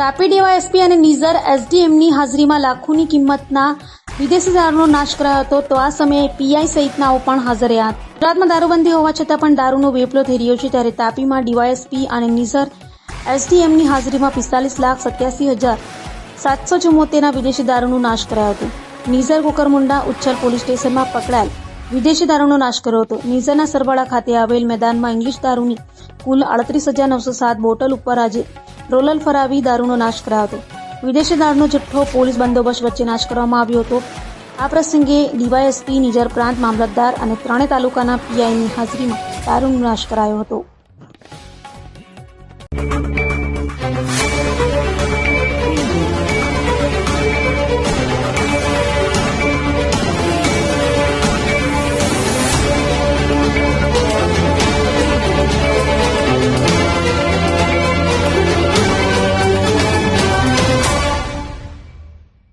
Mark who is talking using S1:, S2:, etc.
S1: Tapi DYSP અને નિઝર એસડીએમની હાજરીમાં લાખોની કિંમતના વિદેશી દારૂનો નાશ કરાયો હતો. તો આ સમયે પીઆઈ સહિતનાઓ પણ હાજર રહ્યા હતા. ગુજરાતમાં દારૂબંધી હોવા છતાં પણ દારૂનો વેપલો થઈ રહ્યો છે, ત્યારે તાપીમાં ડીવાયએસપી અને નિઝર એસડીએમની હાજરીમાં 45,87,774ના વિદેશી દારૂનો નાશ કરાયો હતો. નિઝર કુકરમુંડા ઉચ્છલ પોલીસ સ્ટેશનમાં પકડાયેલ વિદેશી દારૂનો નાશ કર્યો હતો. નિઝરના સરવાળા ખાતે આવેલ મેદાનમાં ઇંગ્લિશ દારૂની કુલ 38,907 બોટલ ઉપર આજે રોલર ફરાવી દારૂનો નાશ કરાયો હતો. વિદેશી દારૂનો જથ્થો પોલીસ બંદોબસ્ત વચ્ચે નાશ કરવામાં આવ્યો હતો. આ પ્રસંગે ડીવાયએસપી, નિઝર પ્રાંત મામલતદાર અને ત્રણેય તાલુકાના પીઆઈની હાજરીમાં દારૂનો નાશ કરાયો હતો.